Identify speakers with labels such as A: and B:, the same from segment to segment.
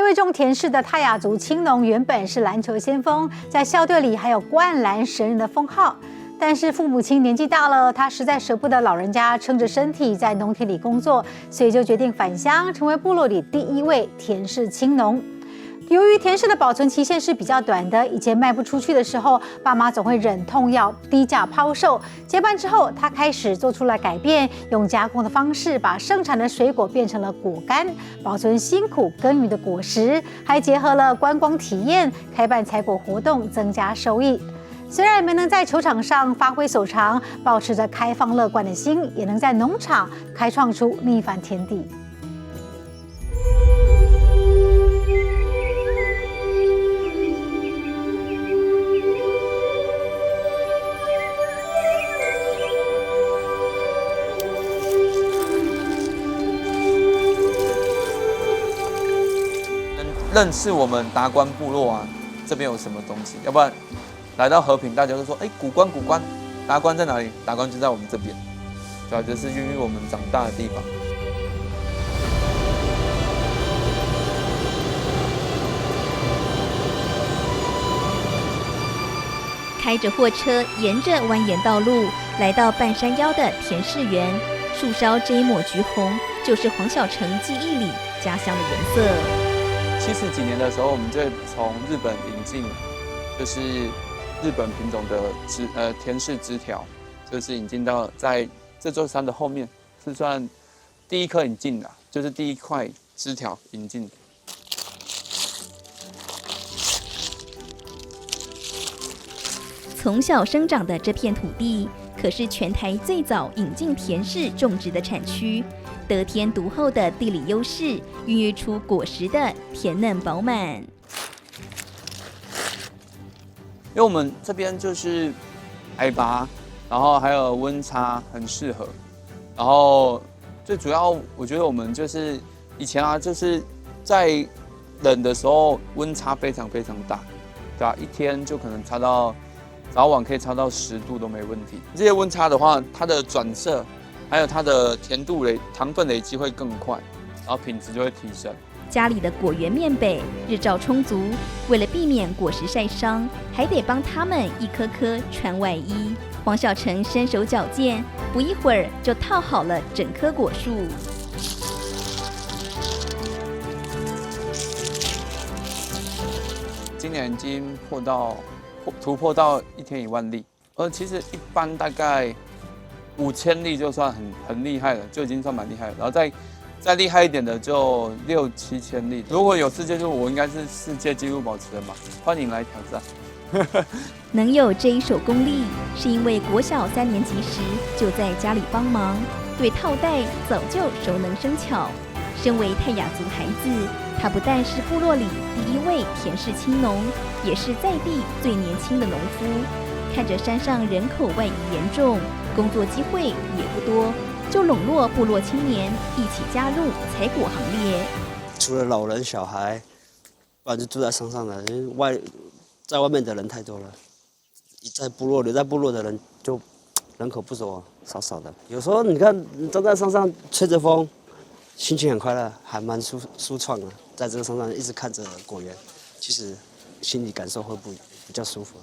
A: 位种田氏的泰雅族青农原本是篮球先锋，在校队里还有灌篮神人的封号。但是父母亲年纪大了，他实在舍不得老人家撑着身体在农田里工作，所以就决定返乡，成为部落里第一位田氏青农。由于田氏的保存期限是比较短的，以前卖不出去的时候，爸妈总会忍痛要低价抛售。接班之后，他开始做出了改变，用加工的方式把生产的水果变成了果干，保存辛苦耕耘的果实，还结合了观光体验，开办采果活动，增加收益。虽然没能在球场上发挥所长，保持着开放乐观的心，也能在农场开创出另一番天地。
B: 认识我们达官部落啊，这边有什么东西？要不然来到和平，大家都说，古关，达官在哪里？达官就在我们这边，对吧？这是孕育我们长大的地方。
C: 开着货车，沿着蜿蜒道路，来到半山腰的田氏园，树梢这一抹橘红，就是黄小成记忆里家乡的颜色。
B: 70几年的时候，我们就从日本引进，就是日本品种的田氏枝条，就是引进到在这座山的后面，是算第一颗引进的，就是第一块枝条引进。
C: 从小生长的这片土地，可是全台最早引进田氏种植的产区。得天独厚的地理优势，孕育出果实的甜嫩饱满。
B: 因为我们这边就是海拔，然后还有温差很适合，然后最主要我觉得我们就是以前啊，就是在冷的时候温差非常大，对吧？一天就可能差到早晚可以差到10度都没问题。这些温差的话，它的转色还有它的甜度糖分累积会更快，然后品质就会提升。
C: 家里的果园面北，日照充足，为了避免果实晒伤，还得帮它们一颗颗穿外衣。黄小成身手矫健，不一会儿就套好了整棵果树。
B: 今年已经突破到一天1万粒，其实一般大概5000粒就算很厉害了，就已经算蛮厉害了。然后再厉害一点的就6、7千粒。如果有世界纪录，我应该是世界纪录保持人吧？欢迎来挑战。
C: 能有这一手功力，是因为国小3年级时就在家里帮忙，对套袋早就熟能生巧。身为泰雅族孩子，他不但是部落里第一位田氏青农，也是在地最年轻的农夫。看着山上人口外移严重，工作机会也不多，就笼络部落青年一起加入采果行列。
D: 除了老人、小孩，不然就住在山上的，在外面的人太多了。留在部落的人就人口不多，少少的。有时候你看，你站在山上吹着风，心情很快乐，还蛮舒畅的。在这个山上一直看着果园，其实心理感受会比较舒服。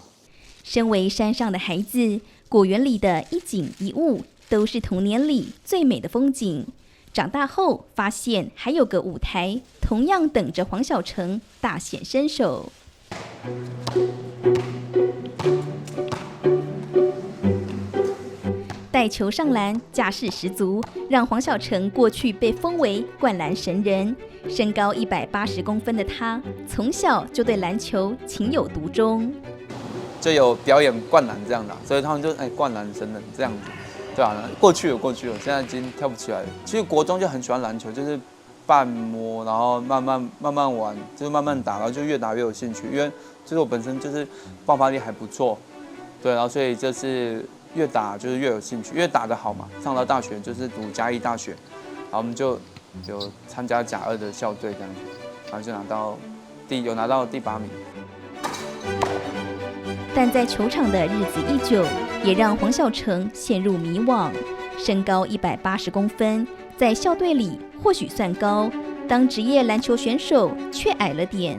C: 身为山上的孩子，果园里的一景一物都是童年里最美的风景。长大后发现还有个舞台，同样等着黄小成大显身手。带球上篮，架势十足，让黄小成过去被封为灌篮神人。身高180公分的他，从小就对篮球情有独钟。
B: 就有表演灌篮这样的，所以他们就灌篮神人这样子，对啊，过去了，现在已经跳不起来了。其实国中就很喜欢篮球，就是半摸，然后慢慢玩，就是慢慢打，然后就越打越有兴趣。因为就是我本身就是爆发力还不错，对，然后所以就是越打就是越有兴趣，越打得好嘛。上到大学就是读嘉义大学，然后我们就有参加甲2的校队这样子，然后就拿到第8名。
C: 但在球场的日子一久，也让黄小成陷入迷惘。身高180公分，在校队里或许算高，当职业篮球选手却矮了点。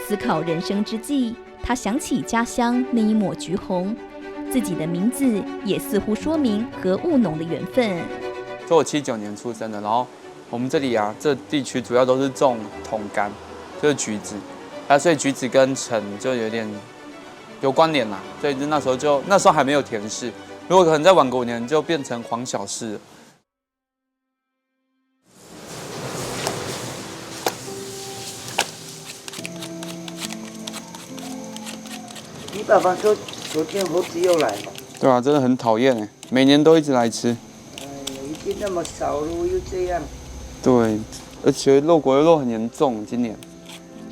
C: 思考人生之际，他想起家乡那一抹橘红，自己的名字也似乎说明和务农的缘分。
B: 就我79年出生的，然后我们这里啊，这地区主要都是种桶柑，就是橘子，所以橘子跟橙就有点有关联啦。所以那时候还没有甜柿，如果可能再晚个5年就变成黄小柿了。
E: 你爸爸说昨天猴子又来了。
B: 对啊，真的很讨厌哎，每年都一直来吃。
E: 哎呀，已经那么少了，又这样。
B: 对，而且果肉很严重，今年。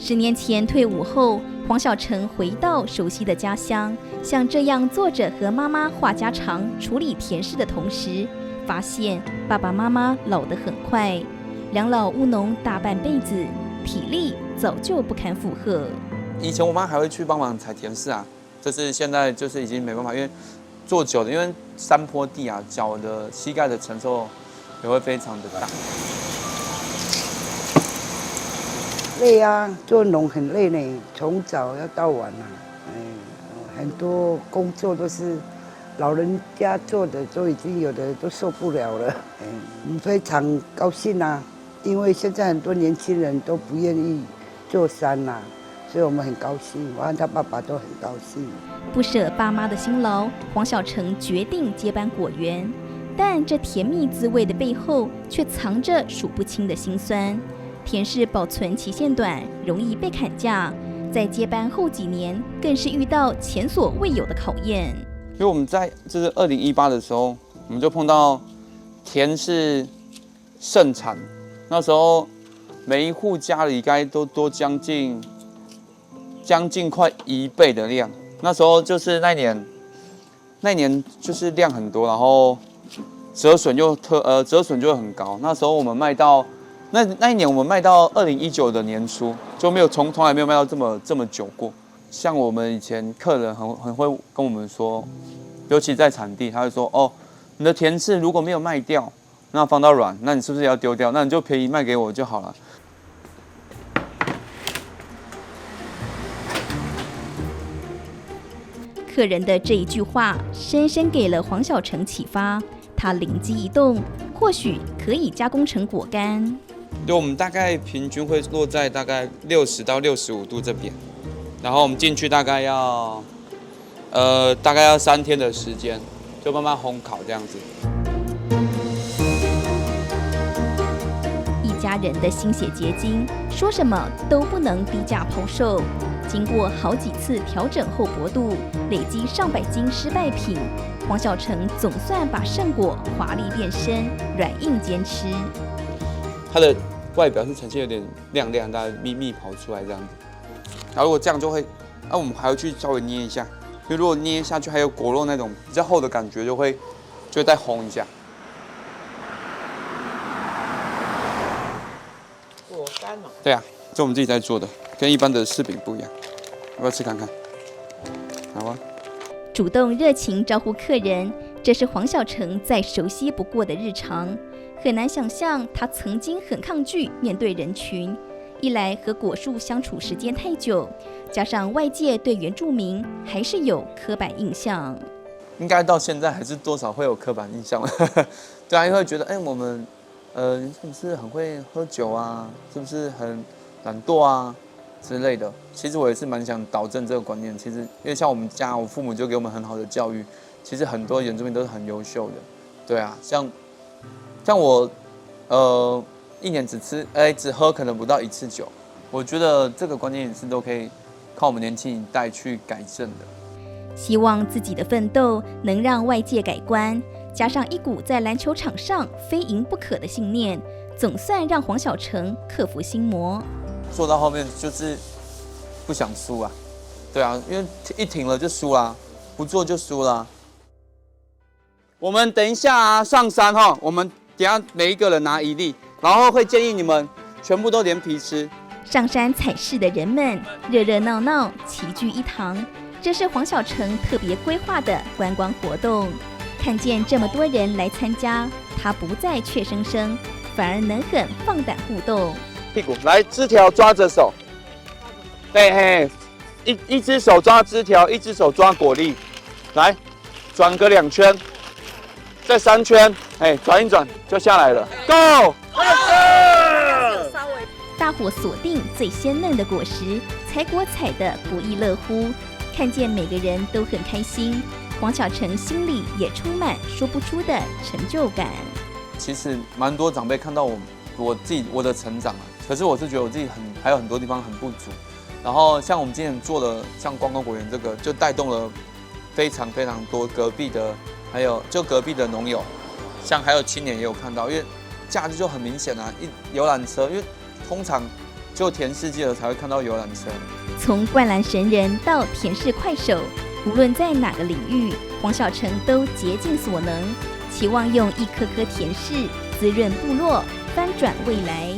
C: 10年前退伍后，黄小成回到熟悉的家乡，像这样坐着和妈妈话家常、处理甜事的同时，发现爸爸妈妈老得很快，两老务农大半辈子，体力早就不堪负荷。
B: 以前我妈还会去帮忙采甜柿啊，这是现在就是已经没办法，因为做久了，因为山坡地啊，脚的膝盖的承受也会非常的大。
E: 累啊，做农很累呢，从早要到晚啊。很多工作都是老人家做的，都已经有的都受不了了。非常高兴啊，因为现在很多年轻人都不愿意做山啦。所以我们很高兴，我和他爸爸都很高兴。
C: 不舍爸妈的辛劳，黄小成决定接班果园，但这甜蜜滋味的背后，却藏着数不清的辛酸。甜柿保存期限短，容易被砍价，在接班后几年，更是遇到前所未有的考验。
B: 因为我们在就是2018的时候，我们就碰到甜柿盛产，那时候每一户家里该都多将近快1倍的量。那时候就是那年就是量很多，然后折损就很高。那时候我们卖到那一年我们卖到2019的年初，就没有从来没有卖到这么久过。像我们以前客人很会跟我们说，尤其在产地，他会说哦，你的甜柿如果没有卖掉，那放到软，那你是不是要丢掉？那你就便宜卖给我就好了。
C: 客人的这一句话，深深给了黄小成启发。他灵机一动，或许可以加工成果干。
B: 就我们大概平均会落在大概60到65度这边，然后我们进去大概要3天的时间，就慢慢烘烤这样子。
C: 一家人的心血结晶，说什么都不能低价抛售。经过好几次调整后薄度，累积上百斤失败品，黄小成总算把胜果华丽变身，软硬兼吃。
B: 它的外表是呈现有点亮亮，大概密跑出来这样子。然后如果这样就会，我们还要去稍微捏一下，因为如果捏下去还有果肉那种比较厚的感觉，就会再烘一下。
E: 果干哦。
B: 对啊，这我们自己在做的，跟一般的柿饼不一样。要不要吃看看？好啊。
C: 主动热情招呼客人，这是黄小成再熟悉不过的日常。很难想象他曾经很抗拒面对人群，一来和果树相处时间太久，加上外界对原住民还是有刻板印象。
B: 应该到现在还是多少会有刻板印象对啊，因为觉得我们你是不是很会喝酒啊？是不是很懒惰啊之类的？其实我也是蛮想导正这个观念。其实因为像我父母就给我们很好的教育，其实很多原住民都是很优秀的。对啊，像我一年只喝可能不到1次酒，我觉得这个观念也是都可以靠我们年轻一代去改正的。
C: 希望自己的奋斗能让外界改观，加上一股在篮球场上非赢不可的信念，总算让黄小成克服心魔。
B: 做到后面就是不想输啊，对啊，因为一停了就输啦，不做就输啦。我们等一下上山我们等一下每一个人拿1粒，然后会建议你们全部都连皮吃。
C: 上山采柿的人们热热闹闹齐聚一堂，这是黄小成特别规划的观光活动。看见这么多人来参加，他不再怯生生，反而能很放胆互动。
F: 屁股，来，枝条抓着手，对嘿，一只手抓枝条，一只手抓果粒，来，转个2圈，再3圈，哎，转一转就下来了 ，Go！
C: 大伙锁定最鲜嫩的果实，采果采得不亦乐乎，看见每个人都很开心，黄小成心里也充满说不出的成就感。
B: 其实蛮多长辈看到我的成长啊，可是我是觉得我自己还有很多地方很不足。然后像我们今年做的像光光果园这个，就带动了非常非常多隔壁的，还有就隔壁的农友，像还有青年也有看到，因为假日就很明显啊，游览车，因为通常就田世界了才会看到游览车。
C: 从灌篮神人到田氏快手，无论在哪个领域，黄小成都竭尽所能，期望用一颗颗田氏滋润部落，翻转未来。